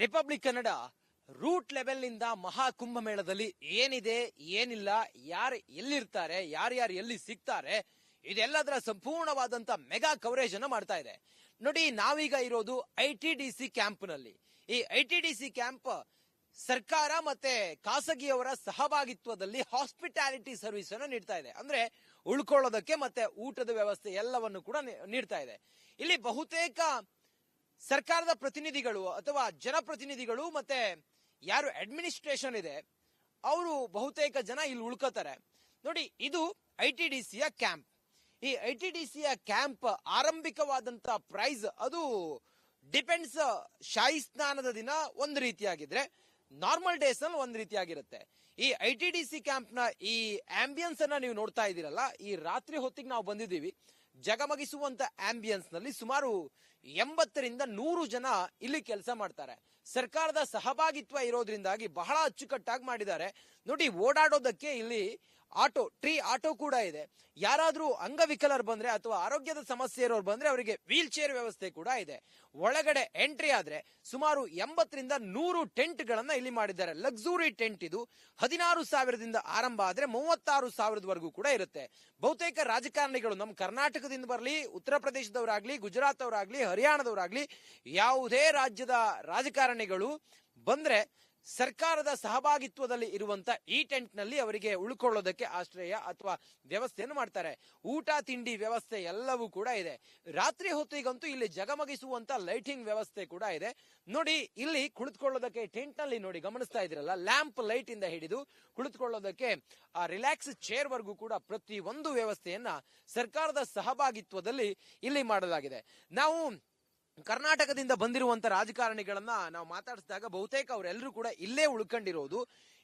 Republic Kannada root level ನಿಂದ ಮಹಾ ಕುಂಭಮೇಳದಲ್ಲಿ ಏನಿದೆ ಏನಿಲ್ಲ, ಯಾರು ಎಲ್ಲಿರ್ತಾರೆ, ಯಾರ್ಯಾರು ಎಲ್ಲಿ ಸಿಗ್ತಾರೆ, ಇದೆಲ್ಲದರ ಸಂಪೂರ್ಣವಾದಂತ ಮೆಗಾ ಕವರೇಜ್ ಅನ್ನ ಮಾಡ್ತಾ ಇದೆ. ನೋಡಿ, ನಾವೀಗ ಇರೋದು ITDC ಕ್ಯಾಂಪ್ ನಲ್ಲಿ. ಈ ITDC ಕ್ಯಾಂಪ್ ಸರ್ಕಾರ ಮತ್ತೆ ಖಾಸಗಿಯವರ ಸಹಭಾಗಿತ್ವದಲ್ಲಿ ಹಾಸ್ಪಿಟಾಲಿಟಿ ಸರ್ವಿಸ್ ಅನ್ನು ನೀಡ್ತಾ ಇದೆ. ಅಂದ್ರೆ ಉಳ್ಕೊಳ್ಳೋದಕ್ಕೆ ಮತ್ತೆ ಊಟದ ವ್ಯವಸ್ಥೆ ಎಲ್ಲವನ್ನು ಕೂಡ ನೀಡ್ತಾ ಇದೆ. ಇಲ್ಲಿ ಬಹುತೇಕ ಸರ್ಕಾರದ ಪ್ರತಿನಿಧಿಗಳು ಅಥವಾ ಜನಪ್ರತಿನಿಧಿಗಳು ಮತ್ತೆ ಯಾರು ಅಡ್ಮಿನಿಸ್ಟ್ರೇಷನ್ ಇದೆ ಅವರು ಬಹುತೇಕ ಜನ ಇಲ್ಲಿ ಉಳ್ಕೋತಾರೆ. ನೋಡಿ, ಇದು ITDCಯ ಕ್ಯಾಂಪ್. ಈ ITDCಯ ಕ್ಯಾಂಪ್ ಆರಂಭಿಕವಾದಂತ ಪ್ರೈಸ್ ಅದು ಡಿಪೆಂಡ್ಸ್. ಶಾಹಿ ಸ್ನಾನದ ದಿನ ಒಂದು ರೀತಿಯಾಗಿದ್ರೆ ನಾರ್ಮಲ್ ಡೇಸ್ ನಲ್ಲಿ ಒಂದು ರೀತಿಯಾಗಿರುತ್ತೆ. ಈ ITDC ಕ್ಯಾಂಪ್ ನ ಈ ಆಂಬಿಯನ್ಸ್ ಅನ್ನ ನೀವು ನೋಡ್ತಾ ಇದ್ದೀರಲ್ಲ, ಈ ರಾತ್ರಿ ಹೊತ್ತಿಗೆ ನಾವು ಬಂದಿದ್ದೀವಿ. ಜಗಮಗಿಸುವಂತ ಆಂಬಿಯನ್ಸ್ ನಲ್ಲಿ ಸುಮಾರು 80 ರಿಂದ 100 ಜನ ಇಲ್ಲಿ ಕೆಲಸ ಮಾಡ್ತಾರೆ. ಸರ್ಕಾರದ ಸಹಭಾಗಿತ್ವ ಇರೋದ್ರಿಂದಾಗಿ ಬಹಳ ಅಚ್ಚುಕಟ್ಟಾಗಿ ಮಾಡಿದ್ದಾರೆ. ನೋಡಿ, ಓಡಾಡೋದಕ್ಕೆ ಇಲ್ಲಿ ಟ್ರೀ ಆಟೋ ಕೂಡ ಇದೆ. ಯಾರಾದ್ರೂ ಅಂಗವಿಕಲರು ಬಂದ್ರೆ ಅಥವಾ ಆರೋಗ್ಯದ ಸಮಸ್ಯೆ ಇರೋರು ಬಂದ್ರೆ ಅವರಿಗೆ ವೀಲ್ ಚೇರ್ ವ್ಯವಸ್ಥೆ ಕೂಡ ಇದೆ. ಒಳಗಡೆ ಎಂಟ್ರಿ ಆದ್ರೆ ಸುಮಾರು 80 ರಿಂದ 100 ಟೆಂಟ್ ಗಳನ್ನ ಇಲ್ಲಿ ಮಾಡಿದ್ದಾರೆ. ಲಕ್ಸುರಿ ಟೆಂಟ್ ಇದು 16,000ದಿಂದ ಆರಂಭ ಆದ್ರೆ 36,000ವರೆಗೂ ಕೂಡ ಇರುತ್ತೆ. ಬಹುತೇಕ ರಾಜಕಾರಣಿಗಳು ನಮ್ಮ ಕರ್ನಾಟಕದಿಂದ ಬರಲಿ, ಉತ್ತರ ಪ್ರದೇಶದವರಾಗ್ಲಿ, ಗುಜರಾತ್ ಅವರಾಗ್ಲಿ, ಹರಿಯಾಣದವರಾಗ್ಲಿ, ಯಾವುದೇ ರಾಜ್ಯದ ರಾಜಕಾರಣಿಗಳು ಬಂದ್ರೆ ಸರ್ಕಾರದ ಸಹಭಾಗಿತ್ವದಲ್ಲಿ ಇರುವಂತ ಈ ಟೆಂಟ್ ನಲ್ಲಿ ಅವರಿಗೆ ಉಳ್ಕೊಳ್ಳೋದಕ್ಕೆ ಆಶ್ರಯ ಅಥವಾ ವ್ಯವಸ್ಥೆಯನ್ನು ಮಾಡ್ತಾರೆ. ಊಟ ತಿಂಡಿ ವ್ಯವಸ್ಥೆ ಎಲ್ಲವೂ ಕೂಡ ಇದೆ. ರಾತ್ರಿ ಹೊತ್ತಿಗಂತೂ ಇಲ್ಲಿ ಜಗಮಗಿಸುವಂತ ಲೈಟಿಂಗ್ ವ್ಯವಸ್ಥೆ ಕೂಡ ಇದೆ. ನೋಡಿ, ಇಲ್ಲಿ ಕುಳಿತುಕೊಳ್ಳೋದಕ್ಕೆ ಟೆಂಟ್ ನಲ್ಲಿ ನೋಡಿ ಗಮನಿಸ್ತಾ ಇದ್ರಲ್ಲ, ಲ್ಯಾಂಪ್ ಲೈಟ್ ಇಂದ ಹಿಡಿದು ಕುಳಿತುಕೊಳ್ಳೋದಕ್ಕೆ ರಿಲ್ಯಾಕ್ಸ್ ಚೇರ್ ವರ್ಗೂ ಕೂಡ ಪ್ರತಿ ಒಂದು ವ್ಯವಸ್ಥೆಯನ್ನ ಸರ್ಕಾರದ ಸಹಭಾಗಿತ್ವದಲ್ಲಿ ಇಲ್ಲಿ ಮಾಡಲಾಗಿದೆ. ನಾವು ಕರ್ನಾಟಕದಿಂದ ಬಂದಿರುವಂತ ರಾಜಕಾರಣಿಗಳನ್ನ ನಾವು ಮಾತಾಡಿಸಿದಾಗ ಬಹುತೇಕ ಅವರೆಲ್ಲರೂ ಕೂಡ ಇಲ್ಲೇ ಉಳ್ಕೊಂಡಿರೋದು.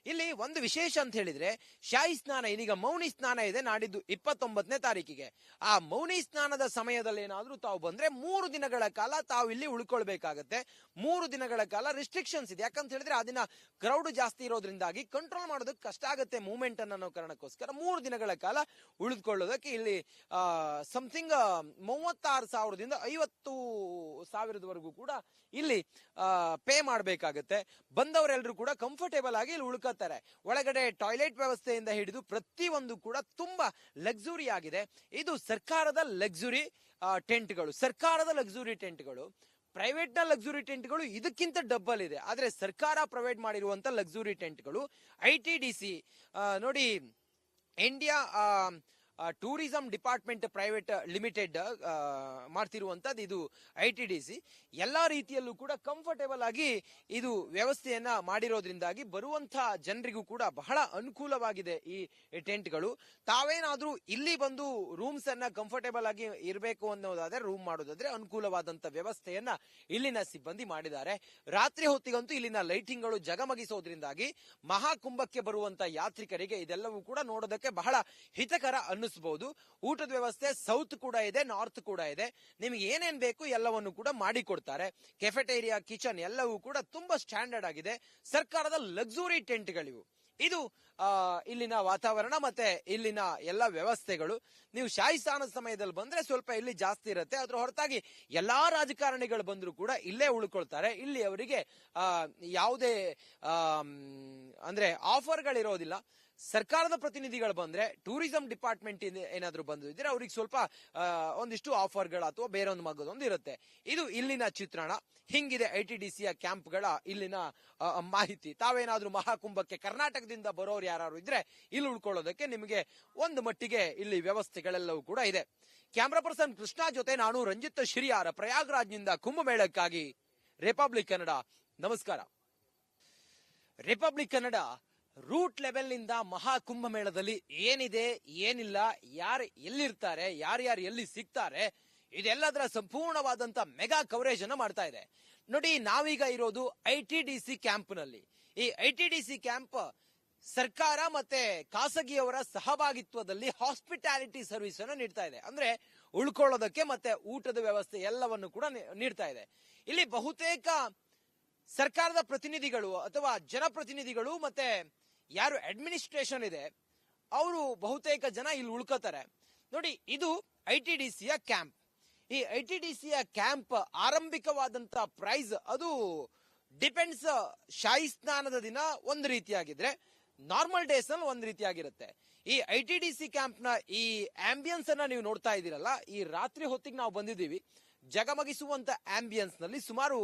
ಇಲ್ಲಿ ಒಂದು ವಿಶೇಷ ಅಂತ ಹೇಳಿದ್ರೆ, ಶಾಹಿ ಸ್ನಾನ ಇದೀಗ ಮೌನಿ ಸ್ನಾನ ಇದೆ ನಾಡಿದ್ದು 29ನೇ ತಾರೀಕಿಗೆ. ಆ ಮೌನಿ ಸ್ನಾನದ ಸಮಯದಲ್ಲಿ ಏನಾದ್ರೂ ತಾವು ಬಂದ್ರೆ 3 ದಿನಗಳ ಕಾಲ ತಾವು ಇಲ್ಲಿ ಉಳ್ಕೊಳ್ಬೇಕಾಗತ್ತೆ. 3 ದಿನಗಳ ಕಾಲ ರಿಸ್ಟ್ರಿಕ್ಷನ್ಸ್ ಇದೆ. ಯಾಕಂತ ಹೇಳಿದ್ರೆ ಆ ದಿನ ಕ್ರೌಡ್ ಜಾಸ್ತಿ ಇರೋದ್ರಿಂದಾಗಿ ಕಂಟ್ರೋಲ್ ಮಾಡೋದಕ್ಕೆ ಕಷ್ಟ ಆಗುತ್ತೆ ಮೂವ್ಮೆಂಟ್ ಅನ್ನೋ ಕಾರಣಕ್ಕೋಸ್ಕರ 3 ದಿನಗಳ ಕಾಲ ಉಳಿದುಕೊಳ್ಳೋದಕ್ಕೆ ಇಲ್ಲಿ ಸಮಥಿಂಗ್ 36,000ದಿಂದ 50,000ವರೆಗೂ ಕೂಡ ಇಲ್ಲಿ ಪೇ ಮಾಡಬೇಕಾಗತ್ತೆ. ಬಂದವರೆಲ್ಲರೂ ಕೂಡ ಕಂಫರ್ಟೇಬಲ್ ಆಗಿ ಇಲ್ಲಿ ಉಳ್ಕೋತಾರೆ. ಒಳಗಡೆ ಟಾಯ್ಲೆಟ್ ವ್ಯವಸ್ಥೆಯಿಂದ ಹಿಡಿದು ಪ್ರತಿಯೊಂದು ಕೂಡ ತುಂಬಾ ಲಕ್ಸುರಿ ಆಗಿದೆ. ಇದು ಸರ್ಕಾರದ ಲಕ್ಸುರಿ ಟೆಂಟ್ಗಳು. ಸರ್ಕಾರದ ಲಕ್ಸುರಿ ಟೆಂಟ್ಗಳು, ಪ್ರೈವೇಟ್ ನ ಲಕ್ಸುರಿ ಟೆಂಟ್ಗಳು ಇದಕ್ಕಿಂತ ಡಬ್ಬಲ್ ಇದೆ. ಆದ್ರೆ ಸರ್ಕಾರ ಪ್ರೊವೈಡ್ ಮಾಡಿರುವಂತ ಲಕ್ಸುರಿ ಟೆಂಟ್ಗಳು ITDC ನೋಡಿ, India tourism department private limited ಮಾಡ್ತಿರುವಂತದ್ದು ಇದು ITDC. ಎಲ್ಲಾ ರೀತಿಯಲ್ಲೂ ಕೂಡ ಕಂಫರ್ಟೇಬಲ್ ಆಗಿ ಇದು ವ್ಯವಸ್ಥೆಯನ್ನ ಮಾಡಿರೋದ್ರಿಂದಾಗಿ ಬರುವಂತಹ ಜನರಿಗೂ ಕೂಡ ಬಹಳ ಅನುಕೂಲವಾಗಿದೆ ಈ ಟೆಂಟ್ಗಳು. ತಾವೇನಾದ್ರೂ ಇಲ್ಲಿ ಬಂದು ರೂಮ್ಸ್ ಅನ್ನ ಕಂಫರ್ಟೇಬಲ್ ಆಗಿ ಇರಬೇಕು ಅನ್ನೋದಾದ್ರೆ, ರೂಮ್ ಮಾಡೋದಾದ್ರೆ ಅನುಕೂಲವಾದಂತ ವ್ಯವಸ್ಥೆಯನ್ನ ಇಲ್ಲಿನ ಸಿಬ್ಬಂದಿ ಮಾಡಿದ್ದಾರೆ. ರಾತ್ರಿ ಹೊತ್ತಿಗಂತೂ ಇಲ್ಲಿನ ಲೈಟಿಂಗ್ಗಳು ಜಗಮಗಿಸೋದ್ರಿಂದಾಗಿ ಮಹಾಕುಂಭಕ್ಕೆ ಬರುವಂತ ಯಾತ್ರಿಕರಿಗೆ ಇದೆಲ್ಲವೂ ಕೂಡ ನೋಡೋದಕ್ಕೆ ಬಹಳ ಹಿತಕರ ಅನ್ನಿಸಬಹುದು. ಊಟದ ವ್ಯವಸ್ಥೆ ಸೌತ್ ಕೂಡ ಇದೆ, ನಾರ್ತ್ ಕೂಡ ಇದೆ. ನಿಮಗೆ ಏನೇನ್ ಬೇಕು ಎಲ್ಲವನ್ನು ಕೂಡ ಮಾಡಿಕೊಡ್ತಾರೆ. ಕೆಫೆಟೇರಿಯಾ, ಕಿಚನ್ ಎಲ್ಲವೂ ಕೂಡ ತುಂಬಾ ಸ್ಟ್ಯಾಂಡರ್ಡ್ ಆಗಿದೆ. ಸರ್ಕಾರದ ಲಕ್ಸುರಿ ಟೆಂಟ್ಗಳಿವು. ಇದು ಇಲ್ಲಿನ ವಾತಾವರಣ ಮತ್ತೆ ಇಲ್ಲಿನ ಎಲ್ಲ ವ್ಯವಸ್ಥೆಗಳು. ನೀವು ಶಾಹಿ ಸ್ನಾನದ ಸಮಯದಲ್ಲಿ ಬಂದ್ರೆ ಸ್ವಲ್ಪ ಇಲ್ಲಿ ಜಾಸ್ತಿ ಇರುತ್ತೆ. ಅದ್ರ ಹೊರತಾಗಿ ಎಲ್ಲಾ ರಾಜಕಾರಣಿಗಳು ಬಂದ್ರು ಕೂಡ ಇಲ್ಲೇ ಉಳ್ಕೊಳ್ತಾರೆ. ಇಲ್ಲಿ ಅವರಿಗೆ ಯಾವುದೇ ಅಂದ್ರೆ ಆಫರ್ಗಳಿರೋದಿಲ್ಲ. ಸರ್ಕಾರದ ಪ್ರತಿನಿಧಿಗಳು ಬಂದ್ರೆ, ಟೂರಿಸಂ ಡಿಪಾರ್ಟ್ಮೆಂಟ್ ಏನಾದ್ರು ಬಂದಿದ್ರೆ ಅವ್ರಿಗೆ ಸ್ವಲ್ಪ ಒಂದಿಷ್ಟು ಆಫರ್ಗಳು ಅಥವಾ ಬೇರೊಂದು ಮಗದೊಂದು ಇರುತ್ತೆ. ಇದು ಇಲ್ಲಿನ ಚಿತ್ರಣ. ಹಿಂಗಿದೆ ITDCಯ ಕ್ಯಾಂಪ್ಗಳ ಇಲ್ಲಿನ ಮಾಹಿತಿ. ತಾವೇನಾದ್ರೂ ಮಹಾಕುಂಭಕ್ಕೆ ಕರ್ನಾಟಕದಿಂದ ಬರೋರು ಯಾರು ಇದ್ರೆ ಇಲ್ಲಿ ಉಳ್ಕೊಳ್ಳೋದಕ್ಕೆ ನಿಮಗೆ ಒಂದು ಮಟ್ಟಿಗೆ ಇಲ್ಲಿ ವ್ಯವಸ್ಥೆಗಳೆಲ್ಲವೂ ಕೂಡ ಇದೆ. ಕ್ಯಾಮ್ರಾ ಪರ್ಸನ್ ಕೃಷ್ಣ ಜೊತೆ ನಾನು ರಂಜಿತ್ ಶಿರಿಯಾರ, ಪ್ರಯಾಗ್ರಾಜ್ನಿಂದ ಕುಂಭಮೇಳಕ್ಕಾಗಿ ರಿಪಬ್ಲಿಕ್ ಕನ್ನಡ. ನಮಸ್ಕಾರ. ರಿಪಬ್ಲಿಕ್ ಕನ್ನಡ ರೂಟ್ ಲೆವೆಲ್ ನಿಂದ ಮಹಾ ಕುಂಭಮೇಳದಲ್ಲಿ ಏನಿದೆ ಏನಿಲ್ಲ, ಯಾರು ಎಲ್ಲಿರ್ತಾರೆ, ಯಾರ್ಯಾರು ಎಲ್ಲಿ ಸಿಗ್ತಾರೆ, ಇದೆಲ್ಲದರ ಸಂಪೂರ್ಣವಾದಂತ ಮೆಗಾ ಕವರೇಜ್ ಅನ್ನ ಮಾಡ್ತಾ ಇದೆ. ನೋಡಿ, ನಾವೀಗ ಇರೋದು ITDC ಕ್ಯಾಂಪ್ ನಲ್ಲಿ. ಈ ITDC ಕ್ಯಾಂಪ್ ಸರ್ಕಾರ ಮತ್ತೆ ಖಾಸಗಿಯವರ ಸಹಭಾಗಿತ್ವದಲ್ಲಿ ಹಾಸ್ಪಿಟಾಲಿಟಿ ಸರ್ವಿಸ್ ಅನ್ನು ನೀಡ್ತಾ ಇದೆ. ಅಂದ್ರೆ ಉಳ್ಕೊಳ್ಳೋದಕ್ಕೆ ಮತ್ತೆ ಊಟದ ವ್ಯವಸ್ಥೆ ಎಲ್ಲವನ್ನು ಕೂಡ ನೀಡ್ತಾ ಇದೆ. ಇಲ್ಲಿ ಬಹುತೇಕ ಸರ್ಕಾರದ ಪ್ರತಿನಿಧಿಗಳು ಅಥವಾ ಜನಪ್ರತಿನಿಧಿಗಳು ಮತ್ತೆ ಯಾರು ಅಡ್ಮಿನಿಸ್ಟ್ರೇಷನ್ ಇದೆ ಅವರು ಬಹುತೇಕ ಜನ ಇಲ್ಲಿ ಉಳ್ಕೋತಾರೆ. ನೋಡಿ, ಇದು ITDCಯ ಕ್ಯಾಂಪ್. ಈ ITDCಯ ಕ್ಯಾಂಪ್ ಆರಂಭಿಕವಾದಂತ ಪ್ರೈಸ್ ಅದು ಡಿಪೆಂಡ್ಸ್. ಶಾಹಿ ಸ್ನಾನದ ದಿನ ಒಂದು ರೀತಿಯಾಗಿದ್ರೆ ನಾರ್ಮಲ್ ಡೇಸ್ ನಲ್ಲಿ ಒಂದ್ ರೀತಿಯಾಗಿರುತ್ತೆ. ಈ ITDC ಕ್ಯಾಂಪ್ ನ ಈ ಆಂಬಿಯನ್ಸ್ ಅನ್ನ ನೀವು ನೋಡ್ತಾ ಇದ್ದೀರಲ್ಲ, ಈ ರಾತ್ರಿ ಹೊತ್ತಿಗೆ ನಾವು ಬಂದಿದ್ದೀವಿ. ಜಗಮಗಿಸುವಂತ ಆಂಬಿಯನ್ಸ್ ನಲ್ಲಿ ಸುಮಾರು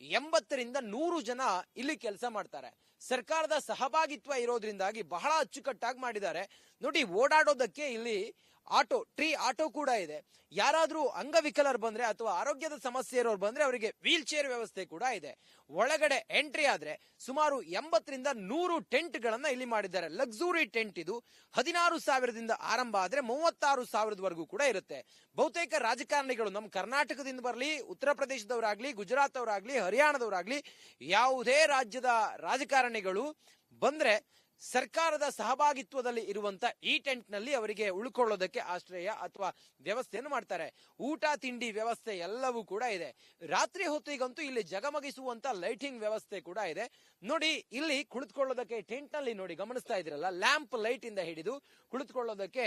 80ರಿಂದ 100 ಜನ ಇಲ್ಲಿ ಕೆಲಸ ಮಾಡ್ತಾರೆ. ಸರ್ಕಾರದ ಸಹಭಾಗಿತ್ವ ಇರೋದ್ರಿಂದಾಗಿ ಬಹಳ ಅಚ್ಚುಕಟ್ಟಾಗಿ ಮಾಡಿದ್ದಾರೆ. ನೋಡಿ, ಓಡಾಡೋದಕ್ಕೆ ಇಲ್ಲಿ ಟ್ರೀ ಆಟೋ ಕೂಡ ಇದೆ. ಯಾರಾದ್ರೂ ಅಂಗವಿಕಲರು ಬಂದ್ರೆ ಅಥವಾ ಆರೋಗ್ಯದ ಸಮಸ್ಯೆ ಇರೋರು ಬಂದ್ರೆ ಅವರಿಗೆ ವೀಲ್ ಚೇರ್ ವ್ಯವಸ್ಥೆ ಕೂಡ ಇದೆ. ಒಳಗಡೆ ಎಂಟ್ರಿ ಆದ್ರೆ ಸುಮಾರು 80ರಿಂದ 100 ಟೆಂಟ್ ಗಳನ್ನ ಇಲ್ಲಿ ಮಾಡಿದ್ದಾರೆ. ಲಕ್ಸುರಿ ಟೆಂಟ್ ಇದು. 16,000ದಿಂದ ಆರಂಭ ಆದ್ರೆ 36,000ವರೆಗೂ ಕೂಡ ಇರುತ್ತೆ. ಬಹುತೇಕ ರಾಜಕಾರಣಿಗಳು ನಮ್ಮ ಕರ್ನಾಟಕದಿಂದ ಬರಲಿ, ಉತ್ತರ ಪ್ರದೇಶದವರಾಗ್ಲಿ, ಗುಜರಾತ್ ಅವರಾಗ್ಲಿ, ಹರಿಯಾಣದವರಾಗ್ಲಿ, ಯಾವುದೇ ರಾಜ್ಯದ ರಾಜಕಾರಣಿಗಳು ಬಂದ್ರೆ ಸರ್ಕಾರದ ಸಹಭಾಗಿತ್ವದಲ್ಲಿ ಇರುವಂತ ಈ ಟೆಂಟ್ ನಲ್ಲಿ ಅವರಿಗೆ ಉಳ್ಕೊಳ್ಳೋದಕ್ಕೆ ಆಶ್ರಯ ಅಥವಾ ವ್ಯವಸ್ಥೆಯನ್ನು ಮಾಡ್ತಾರೆ. ಊಟ ತಿಂಡಿ ವ್ಯವಸ್ಥೆ ಎಲ್ಲವೂ ಕೂಡ ಇದೆ. ರಾತ್ರಿ ಹೊತ್ತಿಗಂತೂ ಇಲ್ಲಿ ಜಗಮಗಿಸುವಂತ ಲೈಟಿಂಗ್ ವ್ಯವಸ್ಥೆ ಕೂಡ ಇದೆ. ನೋಡಿ, ಇಲ್ಲಿ ಕುಳಿತುಕೊಳ್ಳೋದಕ್ಕೆ ಟೆಂಟ್ ನಲ್ಲಿ ನೋಡಿ ಗಮನಿಸ್ತಾ ಇದ್ರಲ್ಲ, ಲ್ಯಾಂಪ್ ಲೈಟ್ ಇಂದ ಹಿಡಿದು ಕುಳಿತುಕೊಳ್ಳೋದಕ್ಕೆ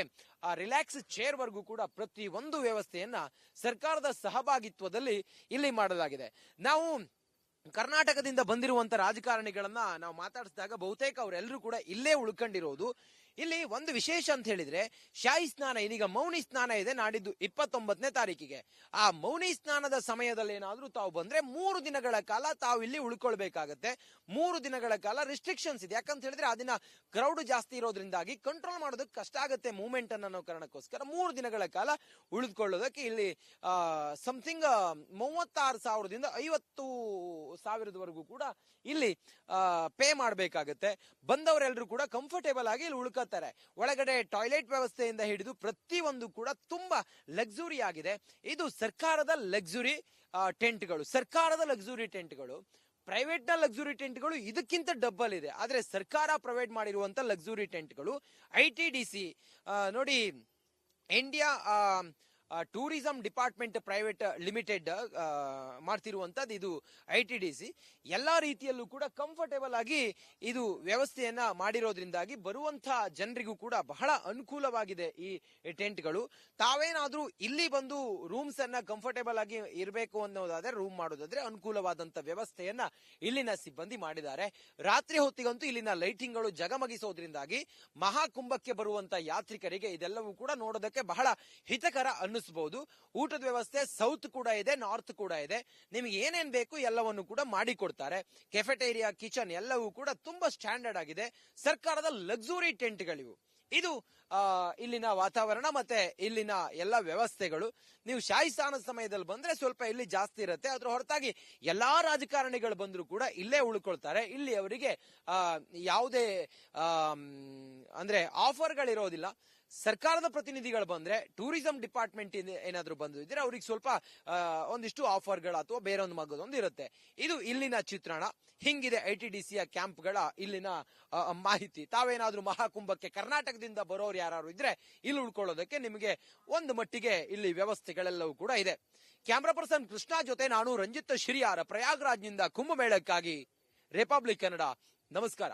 ರಿಲ್ಯಾಕ್ಸ್ ಚೇರ್ ವರ್ಗೂ ಕೂಡ ಪ್ರತಿ ಒಂದು ವ್ಯವಸ್ಥೆಯನ್ನ ಸರ್ಕಾರದ ಸಹಭಾಗಿತ್ವದಲ್ಲಿ ಇಲ್ಲಿ ಮಾಡಲಾಗಿದೆ. ನಾವು ಕರ್ನಾಟಕದಿಂದ ಬಂದಿರುವಂತ ರಾಜಕಾರಣಿಗಳನ್ನ ನಾವು ಮಾತಾಡಿಸಿದಾಗ ಬಹುತೇಕ ಅವರೆಲ್ಲರೂ ಕೂಡ ಇಲ್ಲೇ ಉಳ್ಕೊಂಡಿರೋದು. ಇಲ್ಲಿ ಒಂದು ವಿಶೇಷ ಅಂತ ಹೇಳಿದ್ರೆ, ಶಾಹಿ ಸ್ನಾನ ಇದೀಗ ಮೌನಿ ಸ್ನಾನ ಇದೆ ನಾಡಿದ್ದು 29ನೇ ತಾರೀಕಿಗೆ. ಆ ಮೌನಿ ಸ್ನಾನದ ಸಮಯದಲ್ಲಿ ಏನಾದ್ರೂ ತಾವು ಬಂದ್ರೆ 3 ದಿನಗಳ ಕಾಲ ತಾವು ಇಲ್ಲಿ ಉಳ್ಕೊಳ್ಬೇಕಾಗತ್ತೆ. 3 ದಿನಗಳ ಕಾಲ ರಿಸ್ಟ್ರಿಕ್ಷನ್ಸ್ ಇದೆ. ಯಾಕಂತ ಹೇಳಿದ್ರೆ ಆ ದಿನ ಕ್ರೌಡ್ ಜಾಸ್ತಿ ಇರೋದ್ರಿಂದಾಗಿ ಕಂಟ್ರೋಲ್ ಮಾಡೋದಕ್ಕೆ ಕಷ್ಟ ಆಗುತ್ತೆ ಮೂವ್ಮೆಂಟ್ ಅನ್ನೋ ಕಾರಣಕ್ಕೋಸ್ಕರ 3 ದಿನಗಳ ಕಾಲ ಉಳಿದುಕೊಳ್ಳೋದಕ್ಕೆ ಇಲ್ಲಿ ಸಮಥಿಂಗ್ 36,000ದಿಂದ 50,000ವರೆಗೂ ಕೂಡ ಇಲ್ಲಿ ಪೇ ಮಾಡಬೇಕಾಗತ್ತೆ. ಬಂದವರೆಲ್ಲರೂ ಕೂಡ ಕಂಫರ್ಟೇಬಲ್ ಆಗಿ ಇಲ್ಲಿ ಉಳ್ಕೋತಾರೆ. ಒಳಗಡೆ ಟಾಯ್ಲೆಟ್ ವ್ಯವಸ್ಥೆಯಿಂದ ಹಿಡಿದು ಪ್ರತಿಯೊಂದು ಕೂಡ ತುಂಬಾ ಲಕ್ಸುರಿ ಆಗಿದೆ. ಇದು ಸರ್ಕಾರದ ಲಕ್ಸುರಿ ಟೆಂಟ್ಗಳು. ಸರ್ಕಾರದ ಲಕ್ಸುರಿ ಟೆಂಟ್ಗಳು. ಪ್ರೈವೇಟ್ ನ ಲಕ್ಸುರಿ ಟೆಂಟ್ಗಳು ಇದಕ್ಕಿಂತ ಡಬಲ್ ಇದೆ. ಆದ್ರೆ ಸರ್ಕಾರ ಪ್ರೊವೈಡ್ ಮಾಡಿರುವಂತ ಲಕ್ಸುರಿ ಟೆಂಟ್ಗಳು ITDC ನೋಡಿ, India tourism department private limited ಮಾಡ್ತಿರುವಂತದ್ದು ಇದು ITDC. ಎಲ್ಲಾ ರೀತಿಯಲ್ಲೂ ಕೂಡ ಕಂಫರ್ಟೇಬಲ್ ಆಗಿ ಇದು ವ್ಯವಸ್ಥೆಯನ್ನ ಮಾಡಿರೋದ್ರಿಂದಾಗಿ ಬರುವಂತಹ ಜನರಿಗೂ ಕೂಡ ಬಹಳ ಅನುಕೂಲವಾಗಿದೆ ಈ ಟೆಂಟ್ಗಳು. ತಾವೇನಾದ್ರೂ ಇಲ್ಲಿ ಬಂದು ರೂಮ್ಸ್ ಅನ್ನ ಕಂಫರ್ಟೇಬಲ್ ಆಗಿ ಇರಬೇಕು ಅನ್ನೋದಾದ್ರೆ, ರೂಮ್ ಮಾಡೋದಾದ್ರೆ ಅನುಕೂಲವಾದಂತ ವ್ಯವಸ್ಥೆಯನ್ನ ಇಲ್ಲಿನ ಸಿಬ್ಬಂದಿ ಮಾಡಿದ್ದಾರೆ. ರಾತ್ರಿ ಹೊತ್ತಿಗಂತೂ ಇಲ್ಲಿನ ಲೈಟಿಂಗ್ಗಳು ಜಗಮಗಿಸೋದ್ರಿಂದಾಗಿ ಮಹಾಕುಂಭಕ್ಕೆ ಬರುವಂತ ಯಾತ್ರಿಕರಿಗೆ ಇದೆಲ್ಲವೂ ಕೂಡ ನೋಡೋದಕ್ಕೆ ಬಹಳ ಹಿತಕರ ಅನ್ನಿಸಬಹುದು. ಊಟದ ವ್ಯವಸ್ಥೆ ಸೌತ್ ಕೂಡ ಇದೆ, ನಾರ್ತ್ ಕೂಡ ಇದೆ. ನಿಮಗೆ ಏನೇನ್ ಬೇಕು ಎಲ್ಲವನ್ನು ಕೂಡ ಮಾಡಿಕೊಡ್ತಾರೆ. ಕೆಫೆಟೇರಿಯಾ, ಕಿಚನ್ ಎಲ್ಲವೂ ಕೂಡ ತುಂಬಾ ಸ್ಟ್ಯಾಂಡರ್ಡ್ ಆಗಿದೆ. ಸರ್ಕಾರದ ಲಕ್ಸುರಿ ಟೆಂಟ್ಗಳಿವು. ಇದು ಇಲ್ಲಿನ ವಾತಾವರಣ ಮತ್ತೆ ಇಲ್ಲಿನ ಎಲ್ಲ ವ್ಯವಸ್ಥೆಗಳು. ನೀವು ಶಾಹಿ ಸ್ನಾನದ ಸಮಯದಲ್ಲಿ ಬಂದ್ರೆ ಸ್ವಲ್ಪ ಇಲ್ಲಿ ಜಾಸ್ತಿ ಇರುತ್ತೆ. ಅದ್ರ ಹೊರತಾಗಿ ಎಲ್ಲಾ ರಾಜಕಾರಣಿಗಳು ಬಂದ್ರು ಕೂಡ ಇಲ್ಲೇ ಉಳ್ಕೊಳ್ತಾರೆ. ಇಲ್ಲಿ ಅವರಿಗೆ ಯಾವುದೇ ಅಂದ್ರೆ ಆಫರ್ಗಳಿರೋದಿಲ್ಲ. ಸರ್ಕಾರದ ಪ್ರತಿನಿಧಿಗಳು ಬಂದ್ರೆ, ಟೂರಿಸಂ ಡಿಪಾರ್ಟ್ಮೆಂಟ್ ಏನಾದ್ರು ಬಂದಿದ್ರೆ ಅವ್ರಿಗೆ ಸ್ವಲ್ಪ ಒಂದಿಷ್ಟು ಆಫರ್ಗಳು ಅಥವಾ ಬೇರೆ ಒಂದು ಮಗದೊಂದು ಇರುತ್ತೆ. ಇದು ಇಲ್ಲಿನ ಚಿತ್ರಣ. ಹಿಂಗಿದೆ ITDCಯ ಕ್ಯಾಂಪ್ಗಳ ಇಲ್ಲಿನ ಮಾಹಿತಿ. ತಾವೇನಾದ್ರೂ ಮಹಾಕುಂಭಕ್ಕೆ ಕರ್ನಾಟಕದಿಂದ ಬರೋರು ಯಾರು ಇದ್ರೆ ಇಲ್ಲಿ ಉಳ್ಕೊಳ್ಳೋದಕ್ಕೆ ನಿಮಗೆ ಒಂದು ಮಟ್ಟಿಗೆ ಇಲ್ಲಿ ವ್ಯವಸ್ಥೆಗಳೆಲ್ಲವೂ ಕೂಡ ಇದೆ. ಕ್ಯಾಮ್ರಾ ಪರ್ಸನ್ ಕೃಷ್ಣ ಜೊತೆ ನಾನು ರಂಜಿತ್ ಶಿರಿಯಾರ, ಪ್ರಯಾಗ್ರಾಜ್ನಿಂದ ಕುಂಭಮೇಳಕ್ಕಾಗಿ ರಿಪಬ್ಲಿಕ್ ಕನ್ನಡ. ನಮಸ್ಕಾರ.